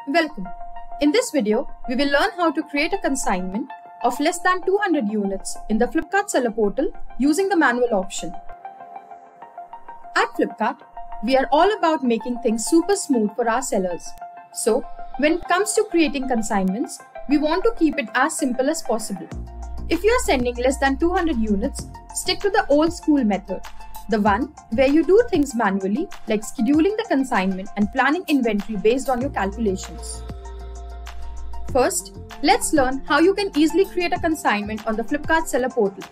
Welcome. In this video, we will learn how to create a consignment of less than 200 units in the Flipkart seller portal using the manual option. At Flipkart, we are all about making things super smooth for our sellers. So, when it comes to creating consignments, we want to keep it as simple as possible. If you are sending less than 200 units, stick to the old school method. The one where you do things manually, like scheduling the consignment and planning inventory based on your calculations. First, let's learn how you can easily create a consignment on the Flipkart seller portal.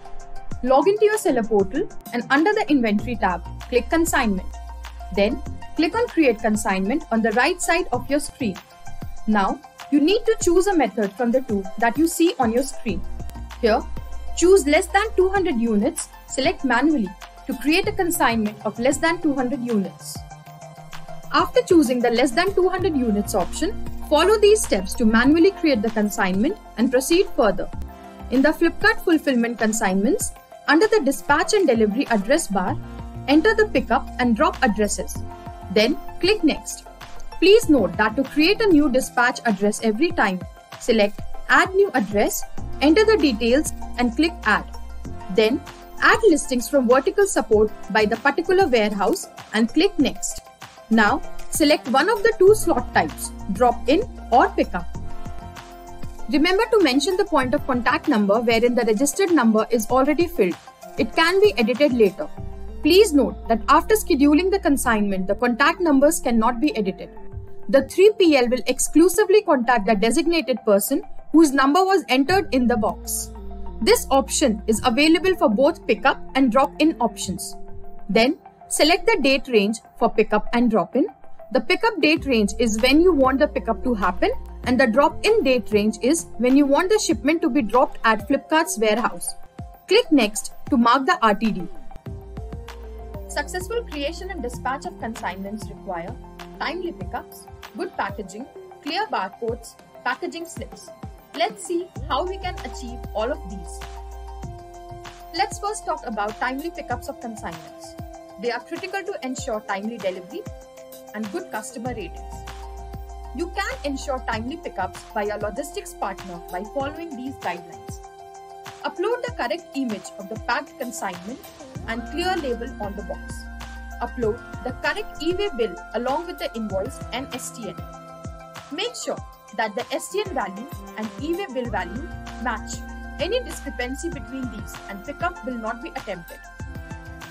Log into your seller portal and under the inventory tab, click consignment. Then, click on create consignment on the right side of your screen. Now, you need to choose a method from the two that you see on your screen. Here, choose less than 200 units, select manually to create a consignment of less than 200 units. After choosing the less than 200 units option, follow these steps to manually create the consignment and proceed further. In the Flipkart Fulfillment Consignments, under the Dispatch and Delivery address bar, enter the pickup and drop addresses. Then click Next. Please note that to create a new dispatch address every time, select Add New Address, enter the details and click Add. Then add listings from vertical support by the particular warehouse and click Next. Now, select one of the two slot types, drop-in or pickup. Remember to mention the point of contact number wherein the registered number is already filled. It can be edited later. Please note that after scheduling the consignment, the contact numbers cannot be edited. The 3PL will exclusively contact the designated person whose number was entered in the box. This option is available for both pickup and drop-in options. Then, select the date range for pickup and drop-in. The pickup date range is when you want the pickup to happen, and the drop-in date range is when you want the shipment to be dropped at Flipkart's warehouse. Click Next to mark the RTD. Successful creation and dispatch of consignments require timely pickups, good packaging, clear barcodes, packaging slips. Let's see how we can achieve all of these. Let's first talk about timely pickups of consignments. They are critical to ensure timely delivery and good customer ratings. You can ensure timely pickups by a logistics partner by following these guidelines. Upload the correct image of the packed consignment and clear label on the box. Upload the correct e-way bill along with the invoice and STN. Make sure that the STN value and e-way bill value match. Any discrepancy between these and pickup will not be attempted.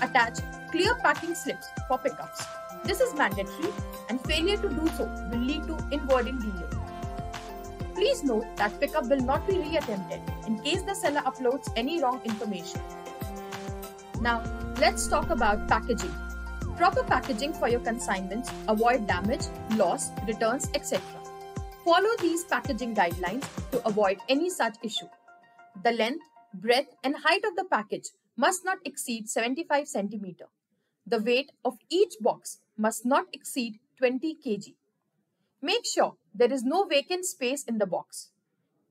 Attach clear packing slips for pickups. This is mandatory and failure to do so will lead to inwarding delay. Please note that pickup will not be reattempted in case the seller uploads any wrong information. Now, let's talk about packaging. Proper packaging for your consignments avoid damage, loss, returns, etc. Follow these packaging guidelines to avoid any such issue. The length, breadth and height of the package must not exceed 75 cm. The weight of each box must not exceed 20 kg. Make sure there is no vacant space in the box.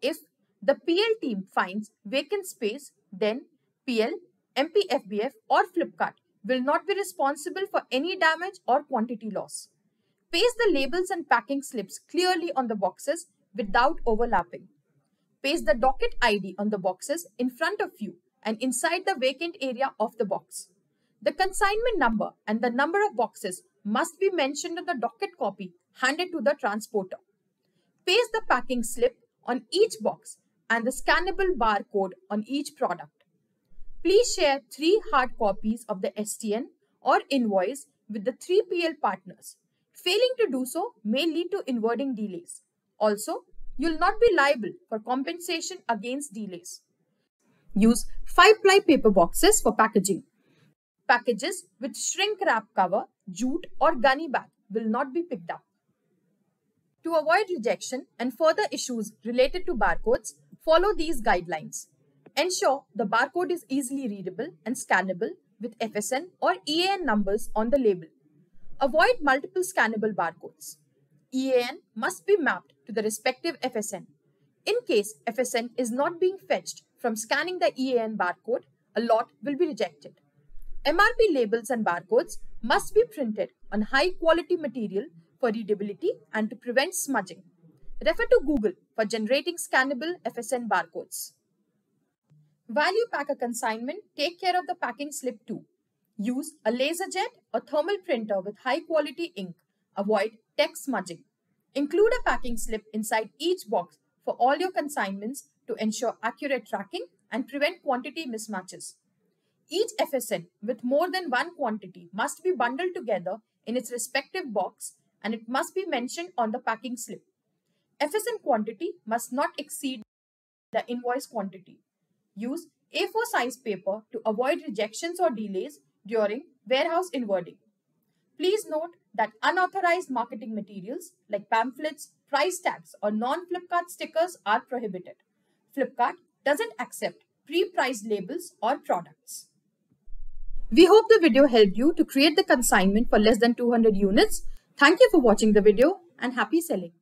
If the PL team finds vacant space, then PL, MPFBF or Flipkart will not be responsible for any damage or quantity loss. Paste the labels and packing slips clearly on the boxes without overlapping. Paste the docket ID on the boxes in front of you and inside the vacant area of the box. The consignment number and the number of boxes must be mentioned on the docket copy handed to the transporter. Paste the packing slip on each box and the scannable barcode on each product. Please share 3 hard copies of the STN or invoice with the 3PL partners. Failing to do so may lead to inwarding delays. Also, you will not be liable for compensation against delays. Use 5-ply paper boxes for packaging. Packages with shrink wrap cover, jute or gunny bag will not be picked up. To avoid rejection and further issues related to barcodes, follow these guidelines. Ensure the barcode is easily readable and scannable with FSN or EAN numbers on the label. Avoid multiple scannable barcodes. EAN must be mapped to the respective FSN. In case FSN is not being fetched from scanning the EAN barcode, a lot will be rejected. MRP labels and barcodes must be printed on high quality material for readability and to prevent smudging. Refer to Google for generating scannable FSN barcodes. While you pack a consignment, take care of the packing slip too. Use a LaserJet or thermal printer with high quality ink. Avoid text smudging. Include a packing slip inside each box for all your consignments to ensure accurate tracking and prevent quantity mismatches. Each FSN with more than one quantity must be bundled together in its respective box, and it must be mentioned on the packing slip. FSN quantity must not exceed the invoice quantity. Use A4 size paper to avoid rejections or delays during warehouse inwarding. Please note that unauthorized marketing materials like pamphlets, price tags, or non-Flipkart stickers are prohibited. Flipkart doesn't accept pre-priced labels or products. We hope the video helped you to create the consignment for less than 200 units. Thank you for watching the video and happy selling.